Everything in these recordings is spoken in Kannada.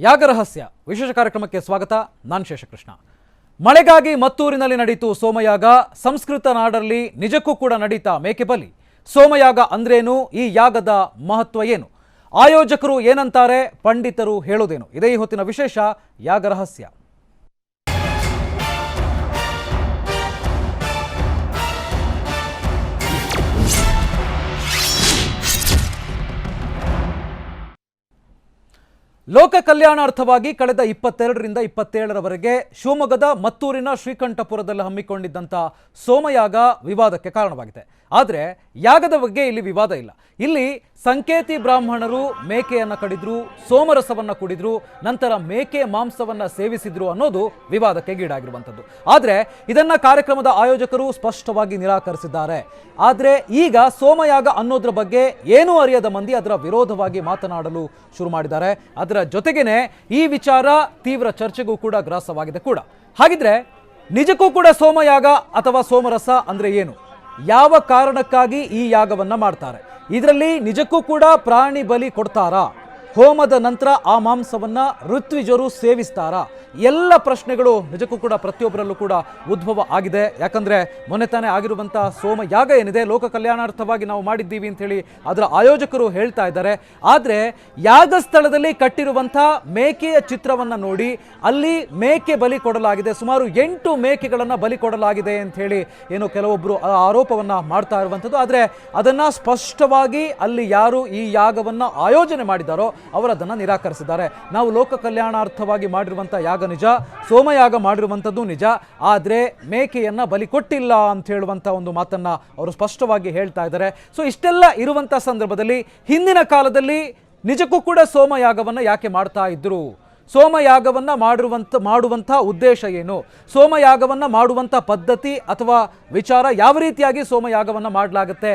ಯಾಗ ರಹಸ್ಯ ವಿಶೇಷ ಕಾರ್ಯಕ್ರಮಕ್ಕೆ ಸ್ವಾಗತ. ನಾನು ಶೇಷಕೃಷ್ಣ. ಮಳೆಗಾಗಿ ಮತ್ತೂರಿನಲ್ಲಿ ನಡೆಯಿತು ಸೋಮಯಾಗ. ಸಂಸ್ಕೃತ ನಾಡಲ್ಲಿ ನಿಜಕ್ಕೂ ಕೂಡ ನಡೀತಾ ಮೇಕೆ ಬಲಿ. ಸೋಮಯಾಗ ಅಂದ್ರೇನು? ಈ ಯಾಗದ ಮಹತ್ವ ಏನು? ಆಯೋಜಕರು ಏನಂತಾರೆ? ಪಂಡಿತರು ಹೇಳೋದೇನು? ಇದೇ ಈ ಹೊತ್ತಿನ ವಿಶೇಷ ಯಾಗ ರಹಸ್ಯ. ಲೋಕ ಕಲ್ಯಾಣಾರ್ಥವಾಗಿ ಕಳೆದ 22ರಿಂದ 27ರವರೆಗೆ ಶಿವಮೊಗ್ಗದ ಮತ್ತೂರಿನ ಶ್ರೀಕಂಠಪುರದಲ್ಲಿ ಹಮ್ಮಿಕೊಂಡಿದ್ದಂಥ ಸೋಮಯಾಗ ವಿವಾದಕ್ಕೆ ಕಾರಣವಾಗಿದೆ. ಆದರೆ ಯಾಗದ ಬಗ್ಗೆ ಇಲ್ಲಿ ವಿವಾದ ಇಲ್ಲ. ಇಲ್ಲಿ ಸಂಕೇತಿ ಬ್ರಾಹ್ಮಣರು ಮೇಕೆಯನ್ನು ಕಡಿದ್ರು, ಸೋಮರಸವನ್ನು ಕುಡಿದ್ರು, ನಂತರ ಮೇಕೆ ಮಾಂಸವನ್ನು ಸೇವಿಸಿದ್ರು ಅನ್ನೋದು ವಿವಾದಕ್ಕೆ ಗೀಡಾಗಿರುವಂಥದ್ದು. ಆದರೆ ಇದನ್ನು ಕಾರ್ಯಕ್ರಮದ ಆಯೋಜಕರು ಸ್ಪಷ್ಟವಾಗಿ ನಿರಾಕರಿಸಿದ್ದಾರೆ. ಆದರೆ ಈಗ ಸೋಮಯಾಗ ಅನ್ನೋದ್ರ ಬಗ್ಗೆ ಏನೂ ಅರಿಯದ ಮಂದಿ ಅದರ ವಿರೋಧವಾಗಿ ಮಾತನಾಡಲು ಶುರು ಮಾಡಿದ್ದಾರೆ. ಅದರ ಜೊತೆಗೇನೆ ಈ ವಿಚಾರ ತೀವ್ರ ಚರ್ಚೆಗೂ ಕೂಡ ಗ್ರಾಸವಾಗಿದೆ ಕೂಡ. ಹಾಗಿದ್ರೆ ನಿಜಕ್ಕೂ ಕೂಡ ಸೋಮಯಾಗ ಅಥವಾ ಸೋಮರಸ ಅಂದ್ರೆ ಏನು? ಯಾವ ಕಾರಣಕ್ಕಾಗಿ ಈ ಯಾಗವನ್ನ ಮಾಡ್ತಾರೆ? ಇದರಲ್ಲಿ ನಿಜಕ್ಕೂ ಕೂಡ ಪ್ರಾಣಿ ಬಲಿ ಕೊಡ್ತಾರಾ? ಹೋಮದ ನಂತರ ಆ ಮಾಂಸವನ್ನ ಋತ್ವಿಜರು ಸೇವಿಸ್ತಾರಾ? ಎಲ್ಲ ಪ್ರಶ್ನೆಗಳು ನಿಜಕ್ಕೂ ಕೂಡ ಪ್ರತಿಯೊಬ್ಬರಲ್ಲೂ ಕೂಡ ಉದ್ಭವ ಆಗಿದೆ. ಯಾಕಂದ್ರೆ ಮೊನ್ನೆ ತಾನೇ ಆಗಿರುವಂಥ ಸೋಮಯಾಗ ಏನಿದೆ, ಲೋಕ ಕಲ್ಯಾಣಾರ್ಥವಾಗಿ ನಾವು ಮಾಡಿದ್ದೀವಿ ಅಂತ ಹೇಳಿ ಅದರ ಆಯೋಜಕರು ಹೇಳ್ತಾ ಇದ್ದಾರೆ. ಆದರೆ ಯಾಗ ಸ್ಥಳದಲ್ಲಿ ಕಟ್ಟಿರುವಂಥ ಮೇಕೆಯ ಚಿತ್ರವನ್ನ ನೋಡಿ ಅಲ್ಲಿ ಮೇಕೆ ಬಲಿ ಕೊಡಲಾಗಿದೆ, ಸುಮಾರು 8 ಮೇಕೆಗಳನ್ನು ಬಲಿ ಕೊಡಲಾಗಿದೆ ಅಂತ ಹೇಳಿ ಏನು ಕೆಲವೊಬ್ಬರು ಆರೋಪವನ್ನ ಮಾಡ್ತಾ ಇರುವಂಥದ್ದು. ಆದರೆ ಅದನ್ನ ಸ್ಪಷ್ಟವಾಗಿ ಅಲ್ಲಿ ಯಾರು ಈ ಯಾಗವನ್ನ ಆಯೋಜನೆ ಮಾಡಿದಾರೋ ಅವರು ಅದನ್ನು ನಿರಾಕರಿಸಿದ್ದಾರೆ. ನಾವು ಲೋಕ ಕಲ್ಯಾಣಾರ್ಥವಾಗಿ ಮಾಡಿರುವಂಥ ಯಾಗ ನಿಜ, ಸೋಮಯಾಗ ಮಾಡಿರುವಂಥದ್ದು ನಿಜ, ಆದರೆ ಮೇಕೆಯನ್ನ ಬಲಿ ಕೊಟ್ಟಿಲ್ಲ ಅಂತ ಹೇಳುವಂಥ ಒಂದು ಮಾತನ್ನ ಅವರು ಸ್ಪಷ್ಟವಾಗಿ ಹೇಳ್ತಾ ಇದ್ದಾರೆ. ಸೊ ಇಷ್ಟೆಲ್ಲ ಇರುವಂಥ ಸಂದರ್ಭದಲ್ಲಿ ಹಿಂದಿನ ಕಾಲದಲ್ಲಿ ನಿಜಕ್ಕೂ ಕೂಡ ಸೋಮಯಾಗವನ್ನು ಯಾಕೆ ಮಾಡ್ತಾ ಇದ್ರು? ಸೋಮಯಾಗವನ್ನು ಮಾಡುವಂಥ ಉದ್ದೇಶ ಏನು? ಸೋಮಯಾಗವನ್ನು ಮಾಡುವಂಥ ಪದ್ಧತಿ ಅಥವಾ ವಿಚಾರ ಯಾವ ರೀತಿಯಾಗಿ ಸೋಮಯಾಗವನ್ನು ಮಾಡಲಾಗುತ್ತೆ?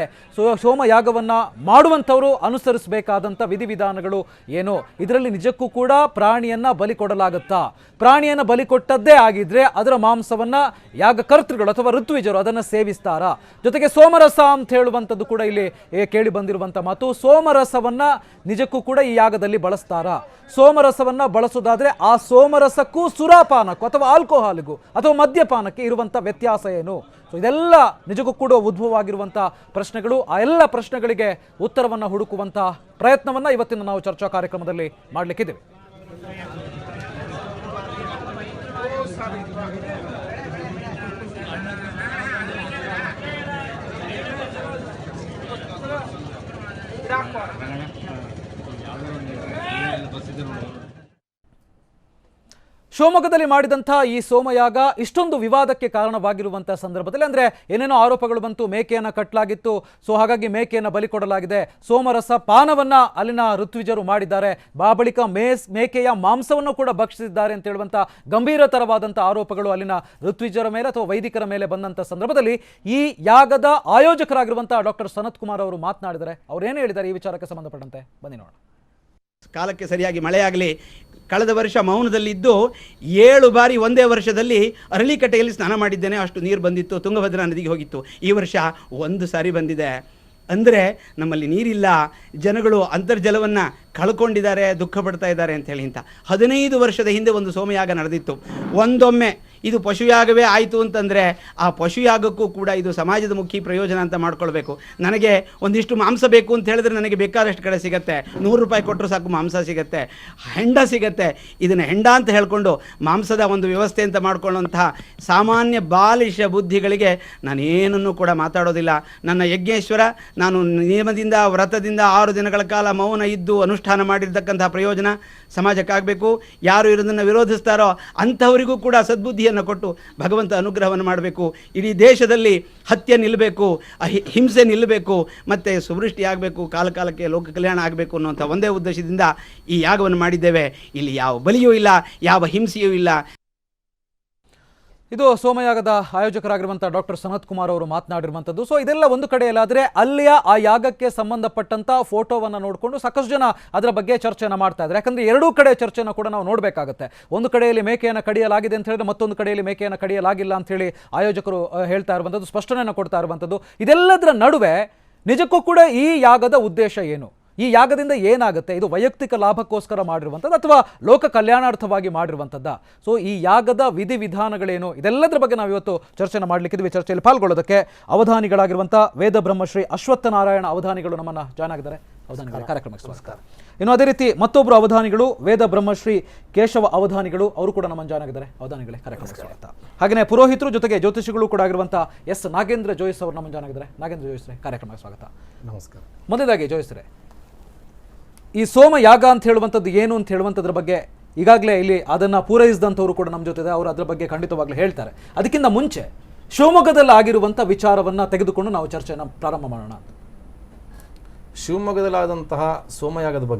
ಸೋಮಯಾಗವನ್ನು ಮಾಡುವಂಥವರು ಅನುಸರಿಸಬೇಕಾದಂಥ ವಿಧಿವಿಧಾನಗಳು ಏನು? ಇದರಲ್ಲಿ ನಿಜಕ್ಕೂ ಕೂಡ ಪ್ರಾಣಿಯನ್ನು ಬಲಿ ಕೊಡಲಾಗುತ್ತಾ? ಪ್ರಾಣಿಯನ್ನು ಬಲಿ ಕೊಟ್ಟದ್ದೇ ಆಗಿದ್ರೆ ಅದರ ಮಾಂಸವನ್ನು ಯಾಗಕರ್ತೃಗಳು ಅಥವಾ ಋತ್ವಿಜರು ಅದನ್ನು ಸೇವಿಸ್ತಾರಾ? ಜೊತೆಗೆ ಸೋಮರಸ ಅಂತ ಹೇಳುವಂಥದ್ದು ಕೂಡ ಇಲ್ಲಿ ಕೇಳಿ ಬಂದಿರುವಂಥ ಮಾತು. ಸೋಮರಸವನ್ನು ನಿಜಕ್ಕೂ ಕೂಡ ಈ ಯಾಗದಲ್ಲಿ ಬಳಸ್ತಾರಾ? ಸೋಮರಸವನ್ನು ಬಳಸೋದಾದ್ರೆ ಆ ಸೋಮರಸಕ್ಕೂ ಸುರಾಪಾನಕ್ಕೂ ಅಥವಾ ಆಲ್ಕೋಹಾಲ್ಗೂ ಅಥವಾ ಮದ್ಯಪಾನಕ್ಕೆ ಇರುವಂಥ ವ್ಯತ್ಯಾಸ ಏನು? ಸೊ ಇದೆಲ್ಲ ನಿಜಕ್ಕೂ ಕೂಡ ಉದ್ಭವವಾಗಿರುವಂಥ ಪ್ರಶ್ನೆಗಳು. ಆ ಎಲ್ಲ ಪ್ರಶ್ನೆಗಳಿಗೆ ಉತ್ತರವನ್ನು ಹುಡುಕುವಂಥ ಪ್ರಯತ್ನವನ್ನು ಇವತ್ತಿನ ನಾವು ಚರ್ಚಾ ಕಾರ್ಯಕ್ರಮದಲ್ಲಿ ಮಾಡಲಿಕ್ಕಿದ್ದೇವೆ. ಶಿವಮೊಗ್ಗದಲ್ಲಿ ಮಾಡಿದಂಥ ಈ ಸೋಮಯಾಗ ಇಷ್ಟೊಂದು ವಿವಾದಕ್ಕೆ ಕಾರಣವಾಗಿರುವಂಥ ಸಂದರ್ಭದಲ್ಲಿ, ಅಂದರೆ ಏನೇನೋ ಆರೋಪಗಳು ಬಂತು, ಮೇಕೆಯನ್ನು ಕಟ್ಟಲಾಗಿತ್ತು, ಸೊ ಹಾಗಾಗಿ ಮೇಕೆಯನ್ನು ಬಲಿ ಕೊಡಲಾಗಿದೆ, ಸೋಮರಸ ಪಾನವನ್ನು ಅಲ್ಲಿನ ಋತ್ವಿಜರು ಮಾಡಿದ್ದಾರೆ, ಬಳಿಕ ಮೇಕೆಯ ಮಾಂಸವನ್ನು ಕೂಡ ಭಕ್ಷಿಸಿದ್ದಾರೆ ಅಂತ ಹೇಳುವಂಥ ಗಂಭೀರತರವಾದಂಥ ಆರೋಪಗಳು ಅಲ್ಲಿನ ಋತ್ವಿಜರ ಮೇಲೆ ಅಥವಾ ವೈದಿಕರ ಮೇಲೆ ಬಂದಂಥ ಸಂದರ್ಭದಲ್ಲಿ ಈ ಯಾಗದ ಆಯೋಜಕರಾಗಿರುವಂಥ ಡಾಕ್ಟರ್ ಸನತ್ ಕುಮಾರ್ ಅವರು ಮಾತನಾಡಿದ್ದಾರೆ. ಅವ್ರು ಏನು ಹೇಳಿದ್ದಾರೆ ಈ ವಿಚಾರಕ್ಕೆ ಸಂಬಂಧಪಟ್ಟಂತೆ ಬನ್ನಿ ನೋಡೋಣ. ಕಾಲಕ್ಕೆ ಸರಿಯಾಗಿ ಮಳೆಯಾಗಲಿ. ಕಳೆದ ವರ್ಷ ಮೌನದಲ್ಲಿದ್ದು 7 ಬಾರಿ ಒಂದೇ ವರ್ಷದಲ್ಲಿ ಅರಳಿಕಟ್ಟೆಯಲ್ಲಿ ಸ್ನಾನ ಮಾಡಿದ್ದೇನೆ, ಅಷ್ಟು ನೀರು ಬಂದಿತ್ತು, ತುಂಗಭದ್ರಾ ನದಿಗೆ ಹೋಗಿತ್ತು. ಈ ವರ್ಷ 1 ಸಾರಿ ಬಂದಿದೆ. ಅಂದರೆ ನಮ್ಮಲ್ಲಿ ನೀರಿಲ್ಲ, ಜನಗಳು ಅಂತರ್ಜಲವನ್ನು ಕಳ್ಕೊಂಡಿದ್ದಾರೆ, ದುಃಖ ಪಡ್ತಾ ಇದ್ದಾರೆ ಅಂಥೇಳಿ. 15 ವರ್ಷದ ಹಿಂದೆ ಒಂದು ಸೋಮಯಾಗ ನಡೆದಿತ್ತು. ಒಂದೊಮ್ಮೆ ಇದು ಪಶುಯಾಗವೇ ಆಯಿತು ಅಂತಂದರೆ ಆ ಪಶುಯಾಗಕ್ಕೂ ಕೂಡ ಇದು ಸಮಾಜದ ಮುಖಿ ಪ್ರಯೋಜನ ಅಂತ ಮಾಡ್ಕೊಳ್ಬೇಕು. ನನಗೆ ಒಂದಿಷ್ಟು ಮಾಂಸ ಬೇಕು ಅಂತ ಹೇಳಿದ್ರೆ ನನಗೆ ಬೇಕಾದಷ್ಟು ಕಡೆ ಸಿಗುತ್ತೆ, 100 ರೂಪಾಯಿ ಕೊಟ್ಟರು ಸಾಕು ಮಾಂಸ ಸಿಗುತ್ತೆ, ಹೆಂಡ ಸಿಗುತ್ತೆ. ಇದನ್ನು ಹೆಂಡ ಅಂತ ಹೇಳಿಕೊಂಡು ಮಾಂಸದ ಒಂದು ವ್ಯವಸ್ಥೆ ಅಂತ ಮಾಡ್ಕೊಳ್ಳುವಂತಹ ಸಾಮಾನ್ಯ ಬಾಲಿಶ ಬುದ್ಧಿಗಳಿಗೆ ನಾನೇನನ್ನು ಕೂಡ ಮಾತಾಡೋದಿಲ್ಲ. ನನ್ನ ಯಜ್ಞೇಶ್ವರ, ನಾನು ನಿಯಮದಿಂದ ವ್ರತದಿಂದ 6 ದಿನಗಳ ಕಾಲ ಮೌನ ಇದ್ದು ಅನುಷ್ಠಾನ ಮಾಡಿರ್ತಕ್ಕಂಥ ಪ್ರಯೋಜನ ಸಮಾಜಕ್ಕಾಗಬೇಕು. ಯಾರು ಇದನ್ನು ವಿರೋಧಿಸ್ತಾರೋ ಅಂಥವರಿಗೂ ಕೂಡ ಸದ್ಬುದ್ಧಿಯನ್ನು ಕೊಟ್ಟು ಭಗವಂತ ಅನುಗ್ರಹವನ್ನು ಮಾಡಬೇಕು. ಇಡೀ ದೇಶದಲ್ಲಿ ಹತ್ಯೆ ನಿಲ್ಲಬೇಕು, ಹಿಂಸೆ ನಿಲ್ಲಬೇಕು, ಮತ್ತು ಸುವೃಷ್ಟಿ ಆಗಬೇಕು, ಕಾಲಕಾಲಕ್ಕೆ ಲೋಕ ಕಲ್ಯಾಣ ಆಗಬೇಕು ಅನ್ನುವಂಥ ಒಂದೇ ಉದ್ದೇಶದಿಂದ ಈ ಯಾಗವನ್ನು ಮಾಡಿದ್ದೇವೆ. ಇಲ್ಲಿ ಯಾವ ಬಲಿಯೂ ಇಲ್ಲ, ಯಾವ ಹಿಂಸೆಯೂ ಇಲ್ಲ. ಇದು ಸೋಮಯಾಗದ ಆಯೋಜಕರಾಗಿರುವಂಥ ಡಾಕ್ಟರ್ ಸನತ್ ಕುಮಾರ್ ಅವರು ಮಾತನಾಡಿರುವಂಥದ್ದು. ಸೊ ಇದೆಲ್ಲ ಒಂದು ಕಡೆಯಲ್ಲಾದರೆ ಅಲ್ಲಿಯ ಆ ಯಾಗಕ್ಕೆ ಸಂಬಂಧಪಟ್ಟಂಥ ಫೋಟೋವನ್ನು ನೋಡಿಕೊಂಡು ಸಾಕಷ್ಟು ಜನ ಅದರ ಬಗ್ಗೆ ಚರ್ಚೆಯನ್ನು ಮಾಡ್ತಾ ಇದ್ದಾರೆ. ಯಾಕಂದರೆ ಎರಡೂ ಕಡೆ ಚರ್ಚೆಯನ್ನು ಕೂಡ ನಾವು ನೋಡಬೇಕಾಗುತ್ತೆ. ಒಂದು ಕಡೆಯಲ್ಲಿ ಮೇಕೆಯನ್ನು ಕಡಿಯಲಾಗಿದೆ ಅಂತ ಹೇಳಿದ್ರೆ ಮತ್ತೊಂದು ಕಡೆಯಲ್ಲಿ ಮೇಕೆಯನ್ನು ಕಡಿಯಲಾಗಿಲ್ಲ ಅಂತ ಹೇಳಿ ಆಯೋಜಕರು ಹೇಳ್ತಾ ಇರುವಂಥದ್ದು, ಸ್ಪಷ್ಟನೆಯನ್ನು ಕೊಡ್ತಾ ಇರುವಂಥದ್ದು. ಇದೆಲ್ಲದರ ನಡುವೆ ನಿಜಕ್ಕೂ ಕೂಡ ಈ ಯಾಗದ ಉದ್ದೇಶ ಏನು? ಈ ಯಾಗದಿಂದ ಏನಾಗುತ್ತೆ? ಇದು ವೈಯಕ್ತಿಕ ಲಾಭಕ್ಕೋಸ್ಕರ ಮಾಡಿರುವಂಥದ್ದು ಅಥವಾ ಲೋಕ ಕಲ್ಯಾಣಾರ್ಥವಾಗಿ ಮಾಡಿರುವಂಥದ್ದ? ಸೊ ಈ ಯಾಗದ ವಿಧಿವಿಧಾನಗಳೇನು, ಇದೆಲ್ಲದರ ಬಗ್ಗೆ ನಾವು ಇವತ್ತು ಚರ್ಚೆನ ಮಾಡಲಿಕ್ಕಿದ್ವಿ. ಚರ್ಚೆಯಲ್ಲಿ ಪಾಲ್ಗೊಳ್ಳೋದಕ್ಕೆ ಅವಧಾನಿಗಳಾಗಿರುವಂಥ ವೇದ ಬ್ರಹ್ಮಶ್ರೀ ಅಶ್ವತ್ಥನಾರಾಯಣ ಅವಧಾನಿಗಳು ನಮ್ಮನ್ನು ಜಾಯ್ನ್ ಆಗಿದ್ದಾರೆ. ಅವಧಾನಿಗಳ ಕಾರ್ಯಕ್ರಮಕ್ಕೆ ನಮಸ್ಕಾರ. ಇನ್ನು ಅದೇ ರೀತಿ ಮತ್ತೊಬ್ಬರು ಅವಧಾನಿಗಳು ವೇದ ಬ್ರಹ್ಮಶ್ರೀ ಕೇಶವ ಅವಧಾನಿಗಳು, ಅವರು ಕೂಡ ನಮ್ಮನ್ನು ಜಾಯ್ನ್ ಆಗಿದ್ದಾರೆ. ಅವಧಾನಿಗಳೇ ಕಾರ್ಯಕ್ರಮಕ್ಕೆ ಸ್ವಾಗತ. ಹಾಗೆಯೇ ಪುರೋಹಿತರು ಜೊತೆಗೆ ಜ್ಯೋತಿಷಿಗಳು ಕೂಡ ಆಗಿರುವಂಥ ಎಸ್ ನಾಗೇಂದ್ರ ಜೋಯಿಸ್ ಅವರು ನಮ್ಮನ್ನು ಜಾಯ್ನ್ ಆಗಿದ್ದಾರೆ. ನಾಗೇಂದ್ರ ಜೋಯಿಸ್ರೆ ಕಾರ್ಯಕ್ರಮಕ್ಕೆ ಸ್ವಾಗತ. ನಮಸ್ಕಾರ. ಮೊದಲಾಗಿ ಜೋಯಿಸ್ರೆ, ಈ ಸೋಮ ಯಾಗ ಅಂತ ಹೇಳುವಂಥದ್ದು ಏನು ಅಂತ ಹೇಳುವಂಥದ್ರ ಬಗ್ಗೆ ಈಗಾಗಲೇ ಇಲ್ಲಿ ಅದನ್ನು ಪೂರೈಸಿದಂಥವರು ಕೂಡ ನಮ್ಮ ಜೊತೆ ಇದೆ. ಅವರು ಅದರ ಬಗ್ಗೆ ಖಂಡಿತವಾಗ್ಲೂ ಹೇಳ್ತಾರೆ. ಅದಕ್ಕಿಂತ ಮುಂಚೆ ಶಿವಮೊಗ್ಗದಲ್ಲಿ ಆಗಿರುವಂಥ ವಿಚಾರವನ್ನು ತೆಗೆದುಕೊಂಡು ನಾವು ಚರ್ಚೆಯನ್ನು ಪ್ರಾರಂಭ ಮಾಡೋಣ. ಶಿವಮೊಗ್ಗದಲ್ಲಾದಂತಹ ಸೋಮಯಾಗದ ಬಗ್ಗೆ